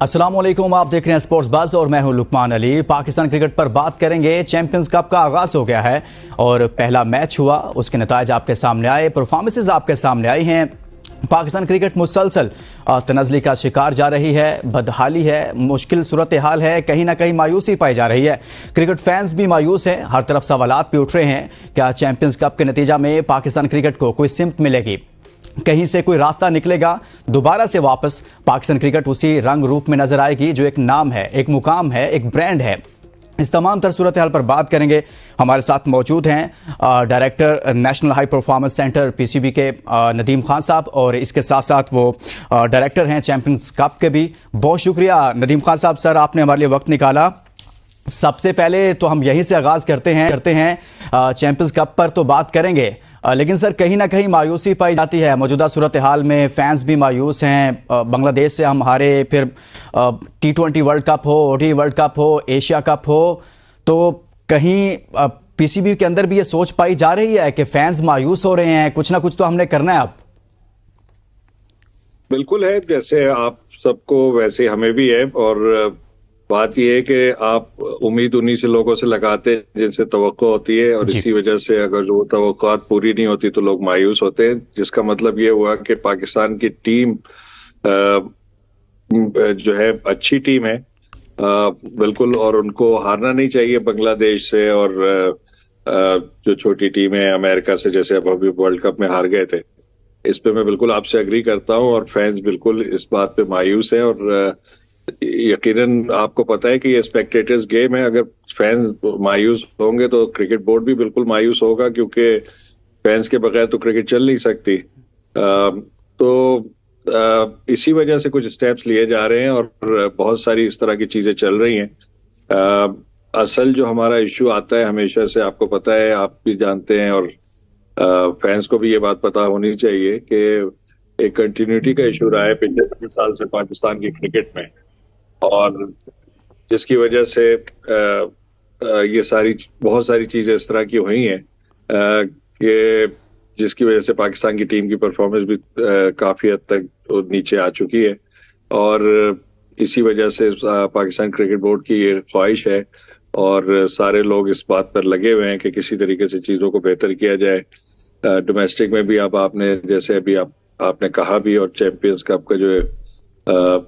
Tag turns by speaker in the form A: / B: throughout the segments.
A: अस्सलामुअलैकुम, आप देख रहे हैं स्पोर्ट्स बज़ और मैं हूं लुकमान अली। पाकिस्तान क्रिकेट पर बात करेंगे। चैंपियंस कप का आगाज़ हो गया है और पहला मैच हुआ, उसके नताइज आपके सामने आए, परफॉर्मेंसेज आपके सामने आई हैं। पाकिस्तान क्रिकेट मुसलसल तनज़ली का शिकार जा रही है, बदहाली है, मुश्किल सूरत हाल है, कहीं ना कहीं मायूसी पाई जा रही है। क्रिकेट फैंस भी मायूस हैं, हर तरफ सवालात भी उठ रहे हैं। क्या चैंपियंस कप के नतीजा में पाकिस्तान क्रिकेट को कोई सिमत मिलेगी, कहीं से कोई रास्ता निकलेगा, दोबारा से वापस पाकिस्तान क्रिकेट उसी रंग रूप में नजर आएगी जो एक नाम है, एक मुकाम है, एक ब्रांड है। इस तमाम तर सूरत हाल पर बात करेंगे। हमारे साथ मौजूद हैं director national high performance centre PCB के नदीम खान साहब, और इसके साथ साथ वो डायरेक्टर हैं चैंपियंस कप के भी। बहुत शुक्रिया नदीम खान साहब, सर आपने हमारे लिए वक्त निकाला। सबसे पहले तो हम यहीं से आगाज़ करते हैं चैंपियंस कप पर तो बात करेंगे, लेकिन सर कहीं ना कहीं मायूसी पाई जाती है मौजूदा सूरत हाल में। फैंस भी मायूस हैं। बांग्लादेश से हम हारे, फिर T20 वर्ल्ड कप हो, ODI वर्ल्ड कप हो, एशिया कप हो, तो कहीं पीसीबी के अंदर भी ये सोच पाई जा रही है कि फैंस मायूस हो रहे हैं, कुछ ना कुछ तो हमने करना है अब।
B: बिल्कुल है, जैसे आप सबको वैसे हमें भी है। और बात यह है कि आप उम्मीद उन्हीं से लोगों से लगाते हैं जिनसे तवक्को होती है, और इसी वजह से अगर वो तवक्कुआत पूरी नहीं होती तो लोग मायूस होते हैं। जिसका मतलब ये हुआ कि पाकिस्तान की टीम जो है अच्छी टीम है बिल्कुल, और उनको हारना नहीं चाहिए बांग्लादेश से, और जो छोटी टीम है अमेरिका से, जैसे अब अभी वर्ल्ड कप में हार गए थे। इस पे मैं बिल्कुल आपसे एग्री करता हूं, और फैंस बिल्कुल इस बात पे मायूस है। और यकीनन आपको पता है कि ये स्पेक्टेटर्स गेम है। अगर फैंस मायूस होंगे तो क्रिकेट बोर्ड भी बिल्कुल मायूस होगा, क्योंकि फैंस के बगैर तो क्रिकेट चल नहीं सकती। इसी वजह से कुछ स्टेप्स लिए जा रहे हैं, और बहुत सारी इस तरह की चीजें चल रही हैं। असल जो हमारा इश्यू आता है हमेशा से, आपको पता है, आप भी जानते हैं, और फैंस को भी ये बात पता होनी चाहिए कि एक कंटिन्यूटी का इशू रहा है पिछले 20 साल से पाकिस्तान की क्रिकेट में, और जिसकी वजह से ये बहुत सारी चीजें इस तरह की हुई हैं कि जिसकी वजह से पाकिस्तान की टीम की परफॉर्मेंस भी काफी हद तक नीचे आ चुकी है। और इसी वजह से पाकिस्तान क्रिकेट बोर्ड की ये ख्वाहिश है, और सारे लोग इस बात पर लगे हुए हैं कि किसी तरीके से चीजों को बेहतर किया जाए। डोमेस्टिक में भी अब आपने, जैसे अभी आपने कहा भी, और चैंपियंस कप का जो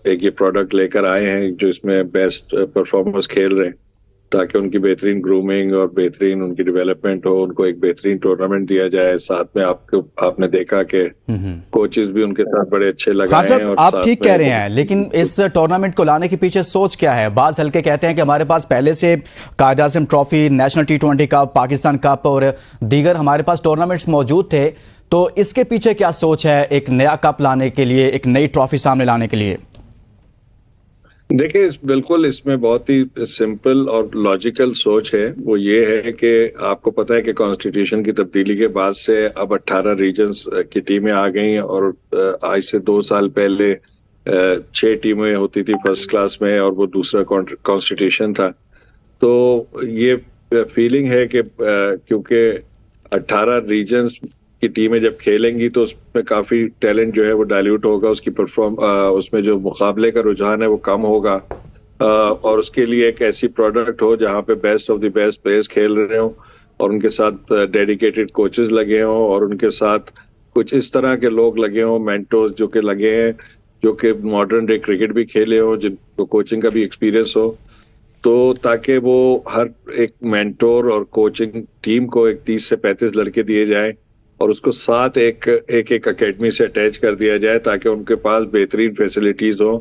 B: एक ये प्रोडक्ट लेकर आए हैं जो इसमें बेस्ट परफॉर्मर्स खेल रहे हैं, ताकि उनकी बेहतरीन ग्रूमिंग और बेहतरीन उनकी डेवलपमेंट हो, उनको एक बेहतरीन टूर्नामेंट दिया जाए। साथ में आपने देखा कि कोचेस भी उनके साथ बड़े अच्छे लगाए हैं। और
A: आप ठीक कह रहे हैं, लेकिन इस टूर्नामेंट को लाने के पीछे सोच क्या है? बाज हल्के कहते हैं कि हमारे पास पहले से Quaid Azam trophy, national T20 cup, Pakistan cup और दीगर हमारे पास टूर्नामेंट्स मौजूद थे, तो इसके पीछे क्या सोच है एक नया कप लाने के लिए, एक नई ट्रॉफी सामने लाने के लिए?
B: देखिए, बिल्कुल इसमें बहुत ही सिंपल और लॉजिकल सोच है। वो ये है कि आपको पता है कि कॉन्स्टिट्यूशन की तब्दीली के बाद से अब 18 रीजन्स की टीमें आ गई, और आज से 2 साल पहले 6 टीमें होती थी फर्स्ट क्लास में, और वो दूसरा कॉन्स्टिट्यूशन था। तो ये फीलिंग है कि क्योंकि 18 रीजन्स की टीमें जब खेलेंगी तो उसमें काफी टैलेंट जो है वो डाइल्यूट होगा, उसमें जो मुकाबले का रुझान है वो कम होगा, और उसके लिए एक ऐसी प्रोडक्ट हो जहां पे best of the best players खेल रहे हो, और उनके साथ डेडिकेटेड कोचेस लगे हों, और उनके साथ कुछ इस तरह के लोग लगे हों, मेंटोर्स जो कि लगे हैं, जो कि मॉडर्न डे क्रिकेट भी खेले हो, जिनको कोचिंग का भी एक्सपीरियंस हो, तो ताकि वो हर एक मेंटोर और कोचिंग टीम को एक 30 से 35 लड़के दिए जाए, और उसको साथ एक एकेडमी से अटैच कर दिया जाए, ताकि उनके पास बेहतरीन फैसिलिटीज हो।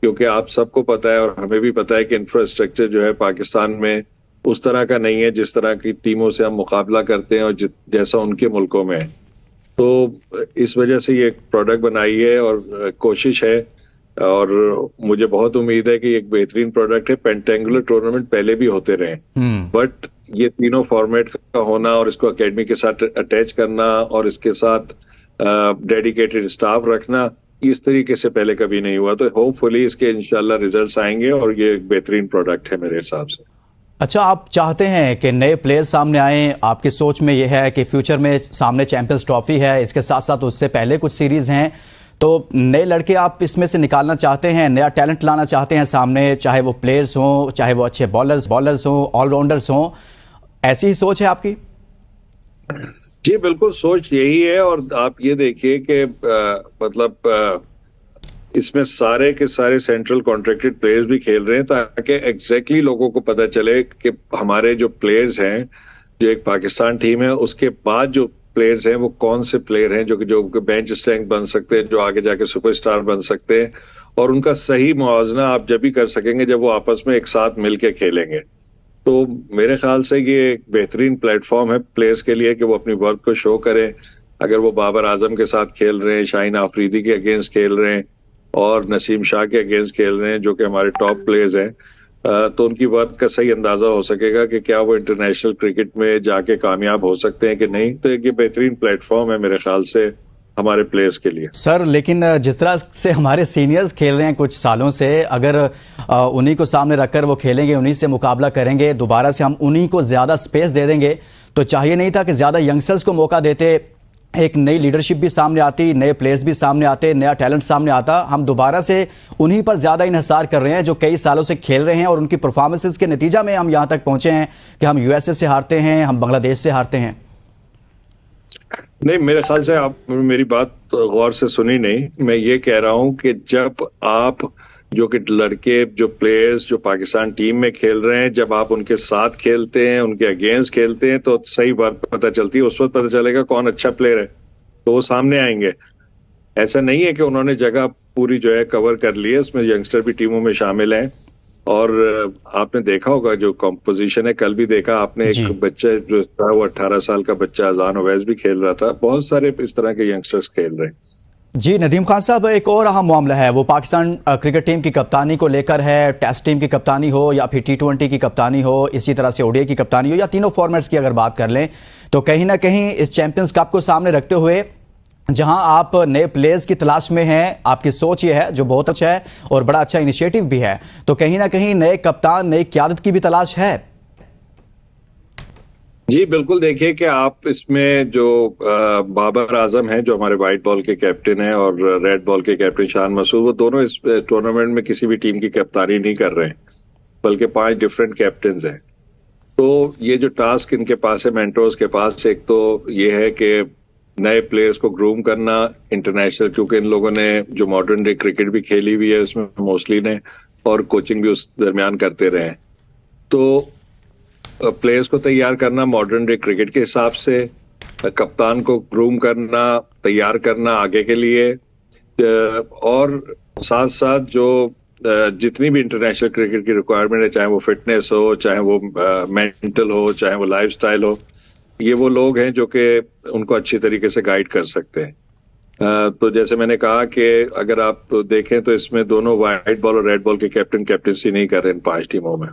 B: क्योंकि आप सबको पता है, और हमें भी पता है, कि इंफ्रास्ट्रक्चर जो है पाकिस्तान में उस तरह का नहीं है जिस तरह की टीमों से हम मुकाबला करते हैं, और जैसा उनके मुल्कों में है। तो इस वजह से ये प्रोडक्ट बनाई है, और कोशिश है, और मुझे बहुत उम्मीद है कि एक बेहतरीन प्रोडक्ट है। पेंटेंगुलर टूर्नामेंट पहले भी होते रहे, बट ये तीनों फॉर्मेट का होना, और इसको एकेडमी के साथ अटैच करना, और इसके साथ डेडिकेटेड स्टाफ रखना, इस तरीके से पहले कभी नहीं हुआ। तो होपफुली इसके इंशाल्लाह रिजल्ट्स आएंगे, और ये एक बेहतरीन प्रोडक्ट है मेरे हिसाब से।
A: अच्छा, आप चाहते हैं कि नए प्लेयर्स सामने आएं, आपकी सोच में यह है कि फ्यूचर में सामने चैंपियंस ट्रॉफी है, इसके साथ साथ उससे पहले कुछ सीरीज हैं, तो नए लड़के आप इसमें से निकालना चाहते हैं, नया टैलेंट लाना चाहते हैं सामने, चाहे वो प्लेयर्स हों, चाहे वो अच्छे बॉलर्स हों, ऑलराउंडर्स हों, ऐसी ही सोच है आपकी?
B: जी बिल्कुल, सोच यही है। और आप ये देखिए कि मतलब इसमें सारे के सारे सेंट्रल कॉन्ट्रैक्टेड प्लेयर्स भी खेल रहे हैं, ताकि एग्जैक्टली लोगों को पता चले कि हमारे जो प्लेयर्स हैं, जो एक पाकिस्तान टीम है, उसके बाद जो प्लेयर्स हैं वो कौन से प्लेयर हैं जो बेंच स्ट्रेंथ बन सकते हैं, जो आगे जाके सुपरस्टार बन सकते हैं। और उनका सही मुआवजा आप जब भी कर सकेंगे जब वो आपस में एक साथ मिलके खेलेंगे। तो मेरे ख्याल से ये एक बेहतरीन प्लेटफॉर्म है प्लेयर्स के लिए कि वो अपनी वर्थ को शो करें। अगर वो बाबर आजम के साथ खेल रहे हैं, शाहीन आफरीदी के अगेंस्ट खेल रहे हैं और नसीम शाह के अगेंस्ट खेल रहे हैं, जो कि हमारे टॉप प्लेयर्स हैं, तो उनकी वर्थ का सही अंदाजा हो सकेगा कि क्या वो इंटरनेशनल क्रिकेट में जाके कामयाब हो सकते हैं कि नहीं। तो एक ये बेहतरीन प्लेटफॉर्म है मेरे ख्याल से हमारे प्लेयर्स के लिए।
A: सर, लेकिन जिस तरह से हमारे सीनियर्स खेल रहे हैं कुछ सालों से, अगर उन्हीं को सामने रखकर वो खेलेंगे, उन्हीं से मुकाबला करेंगे, दोबारा से हम उन्हीं को ज़्यादा स्पेस दे देंगे, तो चाहिए नहीं था कि ज़्यादा यंगस्टर्स को मौका देते, एक नई लीडरशिप भी सामने आती, नए प्लेयर्स भी सामने आते, नया टैलेंट सामने आता। हम दोबारा से उन्हीं पर ज़्यादा इन्हिसार कर रहे हैं जो कई सालों से खेल रहे हैं और उनकी परफॉर्मेंसेस के नतीजा में हम यहाँ तक पहुँचे हैं कि हम यूएसए से हारते हैं, हम बांग्लादेश से हारते हैं।
B: नहीं, मेरे ख्याल से आप मेरी बात गौर से सुनी नहीं। मैं ये कह रहा हूं कि जब आप जो कि लड़के, जो प्लेयर्स जो पाकिस्तान टीम में खेल रहे हैं, जब आप उनके साथ खेलते हैं, उनके अगेंस्ट खेलते हैं, तो सही बात पता चलती है। उस वक्त पता चलेगा कौन अच्छा प्लेयर है, तो वो सामने आएंगे। ऐसा नहीं है कि उन्होंने जगह पूरी जो है कवर कर ली है, उसमें यंगस्टर भी टीमों में शामिल हैं। और आपने देखा होगा जो कॉम्पोजिशन है, कल भी देखा आपने, एक बच्चा जो था वो 18 साल का बच्चा अजान ओवैस भी खेल रहा था। बहुत सारे इस तरह के यंगस्टर्स खेल रहे हैं।
A: जी नदीम खान साहब, एक और अहम मामला है, वो पाकिस्तान क्रिकेट टीम की कप्तानी को लेकर है। टेस्ट टीम की कप्तानी हो या फिर T20 की कप्तानी हो, इसी तरह से ODI की कप्तानी हो, या तीनों फॉर्मेट्स की अगर बात कर लें, तो कहीं ना कहीं इस चैंपियंस कप को सामने रखते हुए जहां आप नए प्लेयर्स की तलाश में हैं, आपकी सोच ये है जो बहुत अच्छा है और बड़ा अच्छा इनिशिएटिव भी है, तो कहीं ना कहीं नए कप्तान, नई क़यादत की भी तलाश है।
B: जी बिल्कुल, देखिए कि आप इसमें जो बाबर आजम हैं, जो हमारे वाइट बॉल के कैप्टन हैं, और रेड बॉल के कैप्टन शान मसूद, वो दोनों इस टूर्नामेंट में किसी भी टीम की कप्तानी नहीं कर रहे हैं, बल्कि 5 डिफरेंट कैप्टन हैं। तो ये जो टास्क इनके पास है, मेंटोर्स के पास, एक तो ये है कि नए प्लेयर्स को ग्रूम करना इंटरनेशनल, क्योंकि इन लोगों ने जो मॉडर्न डे क्रिकेट भी खेली हुई है उसमें मोस्टली ने, और कोचिंग भी उस दरमियान करते रहे। तो प्लेयर्स को तैयार करना मॉडर्न डे क्रिकेट के हिसाब से, कप्तान को ग्रूम करना, तैयार करना आगे के लिए, और साथ साथ जो जितनी भी इंटरनेशनल क्रिकेट की रिक्वायरमेंट है, चाहे वो फिटनेस हो, चाहे वो मेंटल हो, चाहे वो लाइफस्टाइल हो, ये वो लोग हैं जो कि उनको अच्छी तरीके से गाइड कर सकते हैं। तो जैसे मैंने कहा कि अगर आप देखें तो इसमें दोनों वाइट बॉल और रेड बॉल के कैप्टनसी नहीं कर रहे इन 5 टीमों में।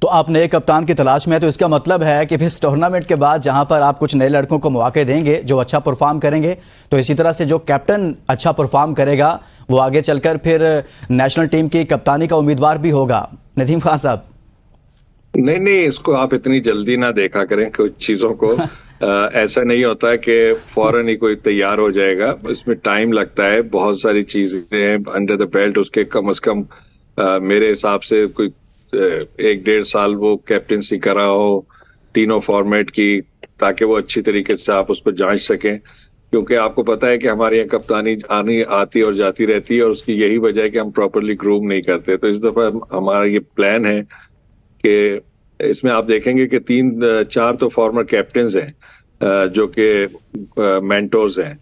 A: तो आप नए कप्तान की तलाश में है, तो इसका मतलब है कि इस टूर्नामेंट के बाद जहां पर आप कुछ नए लड़कों को मौके देंगे जो अच्छा परफॉर्म करेंगे, तो इसी तरह से जो कैप्टन अच्छा परफॉर्म करेगा वो आगे चलकर फिर नेशनल टीम की कप्तानी का उम्मीदवार भी होगा। नदीम खान साहब,
B: नहीं, इसको आप इतनी जल्दी ना देखा करें कुछ चीजों को। ऐसा नहीं होता है कि फौरन ही कोई तैयार हो जाएगा, इसमें टाइम लगता है, बहुत सारी चीजें अंडर द बेल्ट। उसके कम से कम मेरे हिसाब से कोई 1-1.5 साल वो कैप्टनसी करा हो तीनों फॉर्मेट की, ताकि वो अच्छी तरीके से आप उस पर जांच सकें। क्योंकि आपको पता है कि हमारे यहाँ कप्तानी आती और जाती रहती है, और उसकी यही वजह है कि हम प्रॉपरली ग्रूम नहीं करते। तो इस दफा हमारा ये प्लान है कि इसमें आप देखेंगे कि 3-4 तो फॉर्मर कैप्टन्स हैं जो कि मेंटोर्स हैं,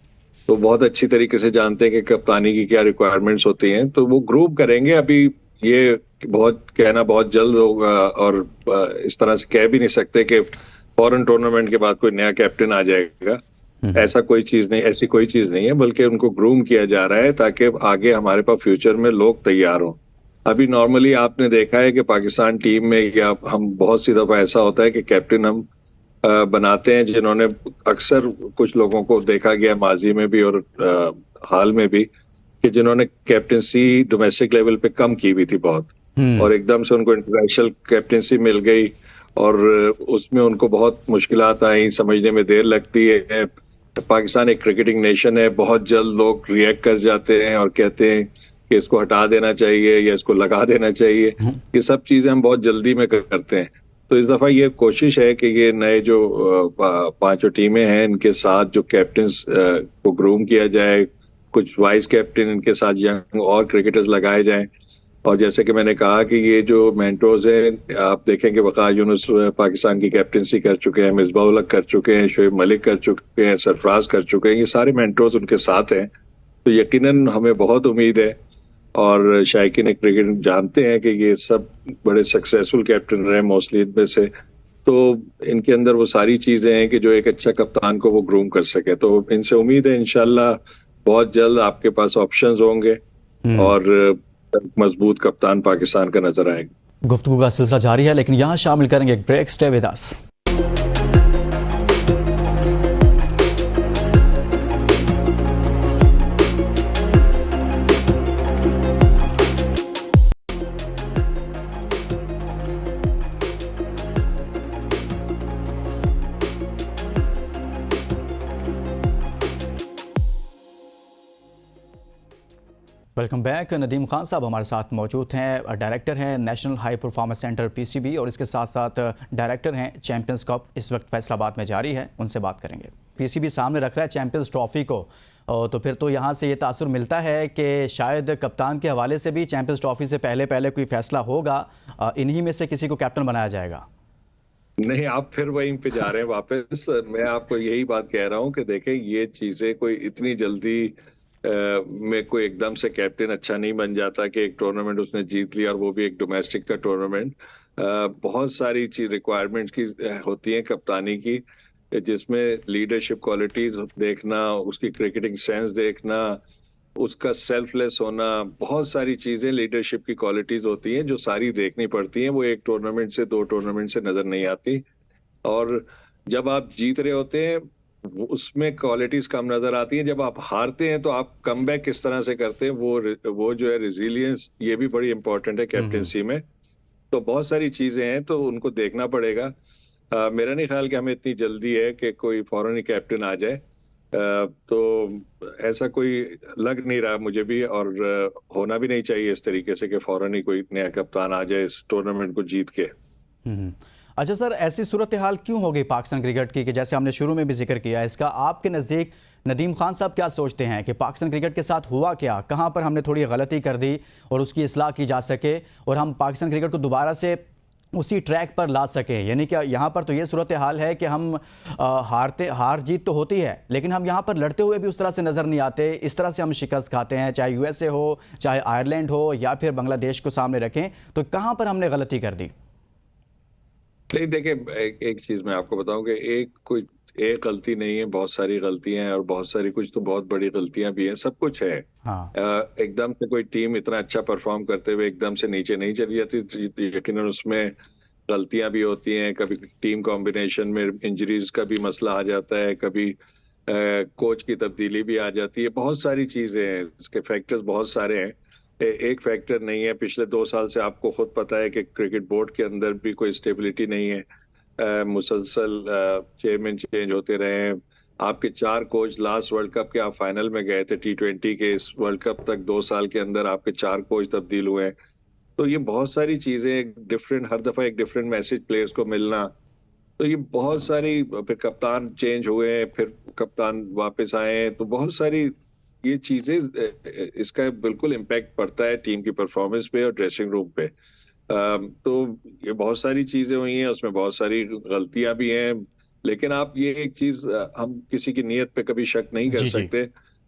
B: तो बहुत अच्छी तरीके से जानते हैं कि कप्तानी की क्या रिक्वायरमेंट्स होती हैं, तो वो ग्रुप करेंगे। अभी ये बहुत कहना बहुत जल्द होगा, और इस तरह से कह भी नहीं सकते कि फॉरेन टूर्नामेंट के बाद कोई नया कैप्टन आ जाएगा। ऐसी कोई चीज नहीं है, बल्कि उनको ग्रूम किया जा रहा है ताकि आगे हमारे पास फ्यूचर में लोग तैयार हों। अभी नॉर्मली आपने देखा है कि पाकिस्तान टीम में, या हम बहुत सी दफा ऐसा होता है कि कैप्टन हम बनाते हैं जिन्होंने, अक्सर कुछ लोगों को देखा गया माजी में भी और हाल में भी, कि जिन्होंने कैप्टनसी डोमेस्टिक लेवल पे कम की हुई थी बहुत, और एकदम से उनको इंटरनेशनल कैप्टनसी मिल गई, और उसमें उनको बहुत मुश्किलात आई, समझने में देर लगती है, पाकिस्तान एक क्रिकेटिंग नेशन है, बहुत जल्द लोग रिएक्ट कर जाते हैं और कहते हैं कि इसको हटा देना चाहिए या इसको लगा देना चाहिए। ये सब चीजें हम बहुत जल्दी में करते हैं। तो इस दफा ये कोशिश है कि ये नए जो पांचों टीमें हैं इनके साथ जो कैप्टन्स को ग्रूम किया जाए, कुछ वाइस कैप्टन इनके साथ यंग और क्रिकेटर्स लगाए जाएं। और जैसे कि मैंने कहा कि ये जो मेंटोर्स हैं, आप देखेंगे वक़ार यूनुस पाकिस्तान की कैप्टनसी कर चुके हैं, मिसबाह उल हक कर चुके हैं, शोएब मलिक कर चुके हैं, सरफराज कर चुके हैं, ये सारे मेंटोर्स उनके साथ हैं। तो यकीनन हमें बहुत उम्मीद है और शायकीन क्रिकेट जानते हैं कि ये सब बड़े सक्सेसफुल कैप्टन रहे मोस्टली इनमें से। तो इनके अंदर वो सारी चीजें हैं कि जो एक अच्छा कप्तान को वो ग्रूम कर सके। तो इनसे उम्मीद है इंशाल्लाह बहुत जल्द आपके पास ऑप्शंस होंगे और मजबूत कप्तान पाकिस्तान का नजर आएगा।
A: गुफ्तगू का सिलसिला जारी है, लेकिन यहाँ शामिल करेंगे एक break. Stay with us. Welcome back. Nadeem Khan साहब हमारे साथ मौजूद हैं, डायरेक्टर हैं national high performance centre PCB और इसके साथ साथ डायरेक्टर हैं चैंपियंस कप, इस वक्त फैसलाबाद में जारी है, उनसे बात करेंगे। पीसीबी सामने रख रहा है चैंपियंस ट्रॉफी को, तो फिर तो यहाँ से ये तासुर मिलता है कि शायद कप्तान के हवाले से भी चैंपियंस ट्रॉफी से पहले कोई फैसला होगा, इन्हीं में से किसी को कैप्टन बनाया जाएगा।
B: नहीं, आप फिर वहीं पे जा रहे हैं वापस। मैं आपको यही बात कह रहा हूँ कि देखें ये चीजें कोई इतनी जल्दी में कोई एकदम से कैप्टन अच्छा नहीं बन जाता कि एक टूर्नामेंट उसने जीत लिया और वो भी एक डोमेस्टिक का टूर्नामेंट। बहुत सारी चीज रिक्वायरमेंट्स की होती हैं कप्तानी की, जिसमें लीडरशिप क्वालिटीज देखना, उसकी क्रिकेटिंग सेंस देखना, उसका सेल्फलेस होना, बहुत सारी चीजें लीडरशिप की क्वालिटीज होती हैं जो सारी देखनी पड़ती हैं। वो एक टूर्नामेंट से दो टूर्नामेंट से नजर नहीं आती। और जब आप जीत रहे होते हैं उसमें क्वालिटीज कम नजर आती हैं। जब आप हारते हैं तो आप कमबैक किस तरह से करते हैं, वो जो है रिजिलियंस, ये भी बड़ी इंपॉर्टेंट है कैप्टनसी में। तो बहुत सारी चीजें हैं तो उनको देखना पड़ेगा। मेरा नहीं ख्याल कि हमें इतनी जल्दी है कि कोई फौरन ही कैप्टन आ जाए। तो ऐसा कोई लग नहीं रहा मुझे भी, और होना भी नहीं चाहिए इस तरीके से कि फौरन ही कोई नया कप्तान आ जाए इस टूर्नामेंट को जीत के।
A: अच्छा सर, ऐसी सूरत हाल क्यों हो गई पाकिस्तान क्रिकेट की कि जैसे हमने शुरू में भी जिक्र किया इसका, आपके नज़दीक नदीम खान साहब क्या सोचते हैं कि पाकिस्तान क्रिकेट के साथ हुआ क्या, कहां पर हमने थोड़ी गलती कर दी और उसकी इस्लाह की जा सके और हम पाकिस्तान क्रिकेट को दोबारा से उसी ट्रैक पर ला सकें? यानी कि यहाँ पर तो ये सूरत हाल है कि हम हार जीत तो होती है, लेकिन हम यहाँ पर लड़ते हुए भी उस तरह से नज़र नहीं आते। इस तरह से हम शिकस्त खाते हैं, चाहे यूएसए हो, चाहे आयरलैंड हो, या फिर बांग्लादेश को सामने रखें। तो कहाँ पर हमने गलती कर दी?
B: नहीं देखिए, एक चीज मैं आपको बताऊं कि एक गलती नहीं है, बहुत सारी गलतियां हैं और बहुत सारी, कुछ तो बहुत बड़ी गलतियां भी हैं, सब कुछ है।
A: हाँ।
B: एकदम से कोई टीम इतना अच्छा परफॉर्म करते हुए एकदम से नीचे नहीं चली जाती, यकीनन उसमें गलतियां भी होती हैं। कभी टीम कॉम्बिनेशन में इंजरीज का भी मसला आ जाता है, कभी कोच की तब्दीली भी आ जाती है, बहुत सारी चीजें हैं, इसके फैक्टर्स बहुत सारे हैं। एक फैक्टर नहीं है। पिछले 2 साल से आपको खुद पता है कि क्रिकेट बोर्ड के अंदर भी कोई स्टेबिलिटी नहीं है। मुसलसल चेयरमैन चेंज होते रहे हैं। आपके 4 कोच लास्ट वर्ल्ड कप के आप फाइनल में गए थे T20 के, इस वर्ल्ड कप तक 2 साल के अंदर आपके 4 कोच तब्दील हुए हैं। तो ये बहुत सारी चीजें डिफरेंट, हर दफा एक डिफरेंट मैसेज प्लेयर्स को मिलना, तो ये बहुत सारी, फिर कप्तान चेंज हुए, फिर कप्तान वापस आए, तो बहुत सारी ये चीजें, इसका बिल्कुल इम्पैक्ट पड़ता है टीम की परफॉर्मेंस पे और ड्रेसिंग रूम पे। तो ये बहुत सारी चीजें हुई हैं, उसमें बहुत सारी गलतियां भी हैं, लेकिन आप ये एक चीज, हम किसी की नीयत पे कभी शक नहीं कर सकते।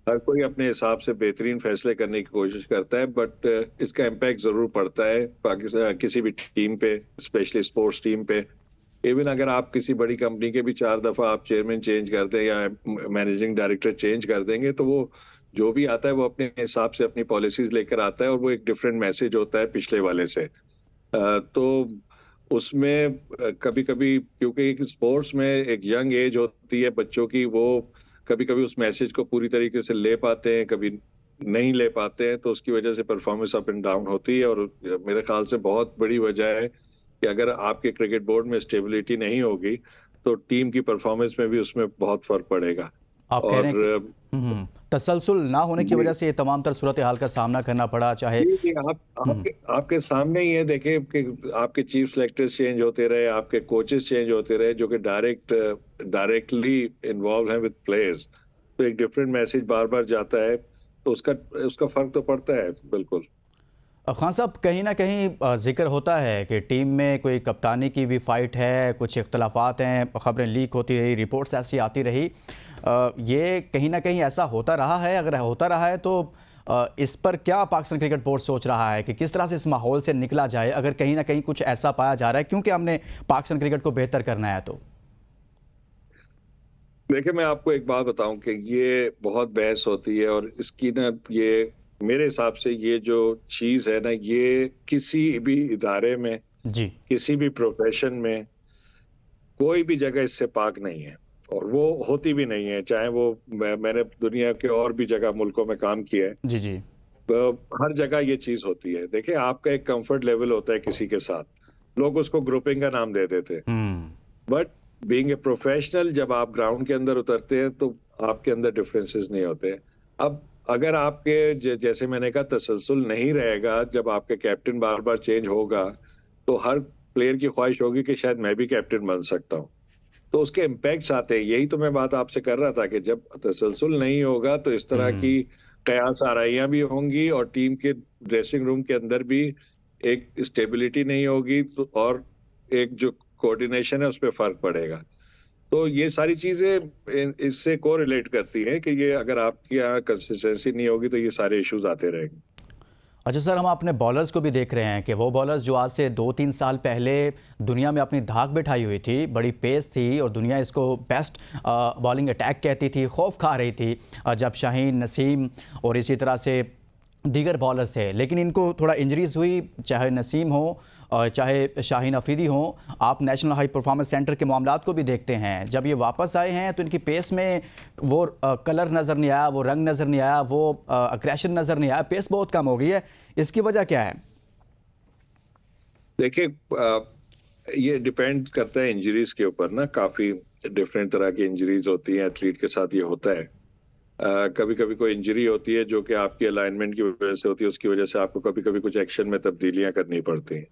B: हर कोई अपने हिसाब से बेहतरीन फैसले करने की कोशिश करता है, बट इसका इम्पैक्ट जरूर पड़ता है पाकिस्तान किसी भी टीम पे, स्पेशली स्पोर्ट्स टीम पे। इवन अगर आप किसी बड़ी कंपनी के भी 4 दफा आप चेयरमैन चेंज कर दें या मैनेजिंग डायरेक्टर चेंज कर देंगे, तो वो जो भी आता है वो अपने हिसाब से अपनी पॉलिसीज लेकर आता है और वो एक डिफरेंट मैसेज होता है पिछले वाले से। तो उसमें कभी कभी, क्योंकि एक स्पोर्ट्स में एक यंग एज होती है बच्चों की, वो कभी कभी उस मैसेज को पूरी तरीके से ले पाते हैं, कभी नहीं ले पाते हैं, तो उसकी वजह से परफॉर्मेंस अप एंड डाउन होती है। और मेरे ख्याल से बहुत बड़ी वजह है कि अगर आपके क्रिकेट बोर्ड में स्टेबिलिटी नहीं होगी तो टीम की परफॉर्मेंस में भी उसमें बहुत फर्क पड़ेगा।
A: आप कह रहे हैं
B: और
A: कि तसलसल ना होने की वजह से ये तमाम तर सूरत हाल का सामना करना पड़ा, चाहे
B: ये आपके सामने ही है। देखिए कि आपके चीफ सेलेक्टर्स चेंज होते रहे, आपके कोचेस चेंज होते रहे, जो कि डायरेक्टली इन्वॉल्व हैं विद प्लेयर्स, तो एक डिफरेंट मैसेज बार बार जाता है, तो उसका उसका फर्क तो पड़ता है बिल्कुल।
A: खान साहब, कहीं ना कहीं जिक्र होता है कि टीम में कोई कप्तानी की भी फाइट है, कुछ इख्तलाफात हैं, खबरें लीक होती रही, रिपोर्ट्स ऐसी आती रही। ये कहीं ना कहीं ऐसा होता रहा है? अगर होता रहा है तो इस पर क्या पाकिस्तान क्रिकेट बोर्ड सोच रहा है कि किस तरह से इस माहौल से निकला जाए, अगर कहीं ना कहीं कुछ ऐसा पाया जा रहा है, क्योंकि हमने पाकिस्तान क्रिकेट को बेहतर करना है? तो
B: देखिए, मैं आपको एक बात बताऊं कि ये बहुत बहस होती है, और इसकी ना, ये मेरे हिसाब से ये जो चीज है ना, ये किसी भी इदारे में,
A: जी
B: किसी भी प्रोफेशन में, कोई भी जगह इससे पाक नहीं है, और वो होती भी नहीं है। चाहे वो मैंने दुनिया के और भी जगह मुल्कों में काम किया है,
A: जी जी।
B: तो हर जगह ये चीज होती है। देखिए, आपका एक कंफर्ट लेवल होता है किसी के साथ, लोग उसको ग्रुपिंग का नाम दे देते हैं,
A: हम्म।
B: बट बीइंग ए प्रोफेशनल, जब आप ग्राउंड के अंदर उतरते हैं तो आपके अंदर डिफरेंसेस नहीं होते। अब अगर आपके जैसे मैंने कहा, तसलसल नहीं रहेगा, जब आपके कैप्टन बार बार चेंज होगा, तो हर प्लेयर की ख्वाहिश होगी कि शायद मैं भी कैप्टन बन सकता हूँ, तो उसके इम्पैक्ट्स आते हैं। यही तो मैं बात आपसे कर रहा था कि जब तसलसल नहीं होगा तो इस तरह की कयास आराइयां भी होंगी, और टीम के ड्रेसिंग रूम के अंदर भी एक स्टेबिलिटी नहीं होगी, तो और एक जो कोऑर्डिनेशन है उस पर फर्क पड़ेगा। तो ये सारी चीजें इससे को रिलेट करती हैं कि ये अगर आपके यहाँ कंसिस्टेंसी नहीं होगी तो ये सारे इश्यूज आते रहेंगे।
A: अच्छा सर, हम अपने बॉलर्स को भी देख रहे हैं कि वो बॉलर्स जो आज से 2-3 साल पहले दुनिया में अपनी धाक बिठाई हुई थी, बड़ी पेस थी और दुनिया इसको बेस्ट बॉलिंग अटैक कहती थी, खौफ खा रही थी जब शाहीन, नसीम और इसी तरह से दीगर बॉलर्स थे, लेकिन इनको थोड़ा इंजरीज हुई, चाहे नसीम हो और चाहे शाहीन अफरीदी हो। आप नेशनल हाई परफॉर्मेंस सेंटर के मामलात को भी देखते हैं, जब ये वापस आए हैं तो इनकी पेस में वो कलर नज़र नहीं आया, वो रंग नज़र नहीं आया, वो अग्रेशन नज़र नहीं आया, पेस बहुत कम हो गई है। इसकी वजह क्या है?
B: देखिए, ये डिपेंड करता है इंजरीज के ऊपर ना, काफी डिफरेंट तरह की इंजरीज होती हैं, एथलीट के साथ ये होता है। कभी कभी कोई इंजरी होती है जो कि आपकी अलाइनमेंट की वजह से होती है, उसकी वजह से आपको कभी कभी कुछ एक्शन में तब्दीलियां करनी पड़ती हैं।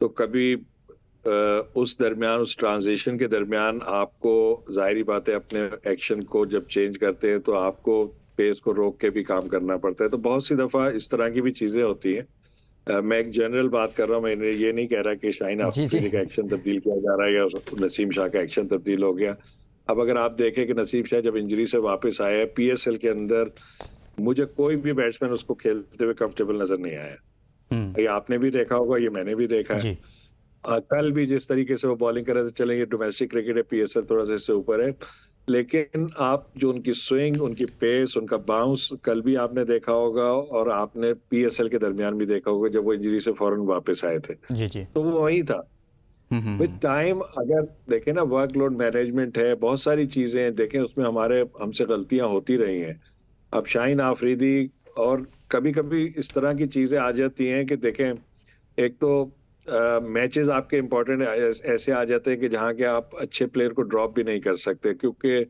B: तो कभी उस दरमियान, उस ट्रांजिशन के दरमियान, आपको जाहिर बात है अपने एक्शन को जब चेंज करते हैं तो आपको पेस को रोक के भी काम करना पड़ता है। तो बहुत सी दफा इस तरह की भी चीजें होती हैं। मैं एक जनरल बात कर रहा हूँ, मैंने ये नहीं कह रहा कि शाहीन
A: जी जी।
B: अफरीदी का एक्शन तब्दील किया जा रहा है या नसीम शाह का एक्शन तब्दील हो गया। अब अगर आप देखें कि नसीम शाह जब इंजरी से वापस आया है पीएसएल के अंदर, मुझे कोई भी बैट्समैन उसको खेलते हुए कंफर्टेबल नजर नहीं आया। ये आपने भी देखा होगा, ये मैंने भी देखा है।
A: जी
B: कल भी जिस तरीके से वो बॉलिंग कर रहे थे, चलेंगे डोमेस्टिक क्रिकेट है, पीएसएल थोड़ा सा इससे ऊपर है, लेकिन आप जो उनकी स्विंग, उनकी पेस, उनका बाउंस कल भी आपने देखा होगा, और आपने पीएसएल के दरमियान भी देखा होगा जब वो इंजरी से फौरन वापस आए थे,
A: जी जी।
B: तो वो वही था। विद टाइम अगर देखें ना, वर्कलोड मैनेजमेंट है, बहुत सारी चीजें हैं, देखें उसमें हमसे गलतियां होती रही हैं। अब शाहीन आफरीदी, और कभी कभी इस तरह की चीजें आ जाती हैं कि देखें, एक तो मैचेस आपके इंपॉर्टेंट ऐसे आ जाते हैं कि जहां के आप अच्छे प्लेयर को ड्रॉप भी नहीं कर सकते, क्योंकि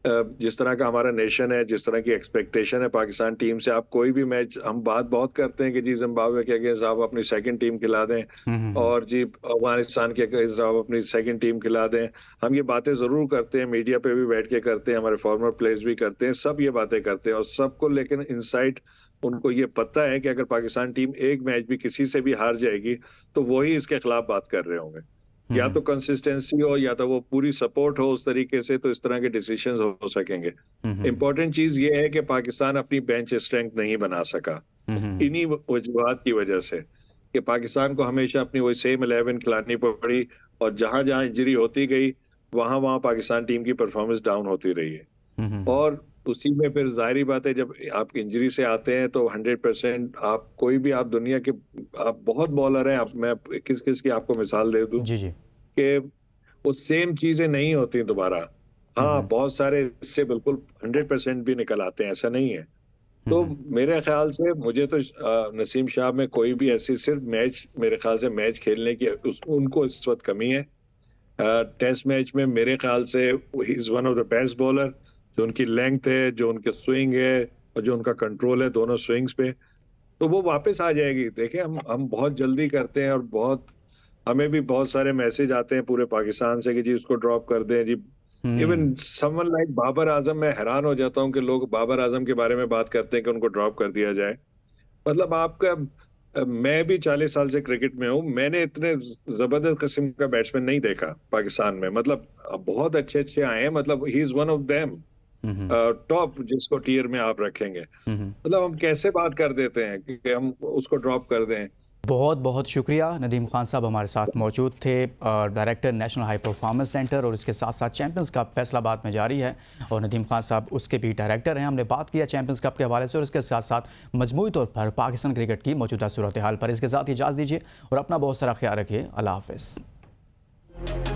B: जिस तरह का हमारा नेशन है, जिस तरह की एक्सपेक्टेशन है पाकिस्तान टीम से, आप कोई भी मैच, हम बात बहुत करते हैं कि जी जिम्बाब्वे के अगेंस्ट आप अपनी सेकंड टीम खिला दें, और जी अफगानिस्तान के अगेंस्ट आप अपनी सेकंड टीम खिला दें। हम ये बातें जरूर करते हैं, मीडिया पे भी बैठ के करते हैं, हमारे फॉर्मर प्लेयर्स भी करते हैं, सब ये बातें करते हैं, और सबको लेकिन इनसाइड उनको ये पता है कि अगर पाकिस्तान टीम एक मैच भी किसी से भी हार जाएगी तो वही इसके खिलाफ बात कर रहे होंगे। या तो कंसिस्टेंसी हो, या तो वो पूरी सपोर्ट हो उस तरीके से, तो इस तरह के डिसीजंस हो सकेंगे। इंपॉर्टेंट चीज ये है कि पाकिस्तान अपनी बेंच स्ट्रेंथ नहीं बना सका, इन्हीं वजूहात की वजह से, कि पाकिस्तान को हमेशा अपनी वही सेम 11 खिलानी पड़ी, और जहां जहां इंजरी होती गई वहां वहां पाकिस्तान टीम की परफॉर्मेंस डाउन होती रही है। और उसी में फिर जाहिर बात है, जब आप इंजरी से आते हैं तो 100% आप कोई भी, आप दुनिया के, आप बहुत बॉलर हैं, आप, मैं किस किस की आपको मिसाल दे दूं
A: जी जी।
B: कि वो सेम चीजें नहीं होती दोबारा। हाँ, बहुत सारे इससे बिल्कुल 100% भी निकल आते हैं, ऐसा नहीं है। तो मेरे ख्याल से, मुझे तो नसीम शाह में कोई भी ऐसी, सिर्फ मैच, मेरे ख्याल से मैच खेलने की उनको इस वक्त कमी है। टेस्ट मैच में मेरे ख्याल से he is one of the best bowler, जो उनकी लेंथ है, जो उनके स्विंग है और जो उनका कंट्रोल है दोनों स्विंग्स पे, तो वो वापस आ जाएगी। देखिए हम बहुत जल्दी करते हैं और बहुत, हमें भी बहुत सारे मैसेज आते हैं पूरे पाकिस्तान से कि जी उसको ड्रॉप कर दें जी। Even someone like Babar Azam, मैं हैरान हो जाता हूँ कि लोग बाबर आजम के बारे में बात करते हैं कि उनको ड्रॉप कर दिया जाए। मतलब आपका, मैं भी 40 साल से क्रिकेट में हूँ, मैंने इतने जबरदस्त किस्म का बैट्समैन नहीं देखा पाकिस्तान में। मतलब बहुत अच्छे अच्छे आए हैं, मतलब he is one of them, top जिसको टीयर में आप रखेंगे। मतलब हम कैसे बात कर देते हैं कि हम उसको ड्रॉप कर दें।
A: बहुत बहुत शुक्रिया। नदीम खान साहब हमारे साथ मौजूद थे, director national high performance centre, और इसके साथ साथ चैंपियंस कप फैसलाबाद में जारी है और नदीम खान साहब उसके भी डायरेक्टर हैं। हमने बात किया चैंपियंस कप के हवाले से और इसके साथ साथ मजमूई तौर पर पाकिस्तान क्रिकेट की मौजूदा सूरत हाल पर। इसके साथ इजाज़त दीजिए और अपना बहुत सारा ख्याल रखिए। अल्लाह हाफिज़।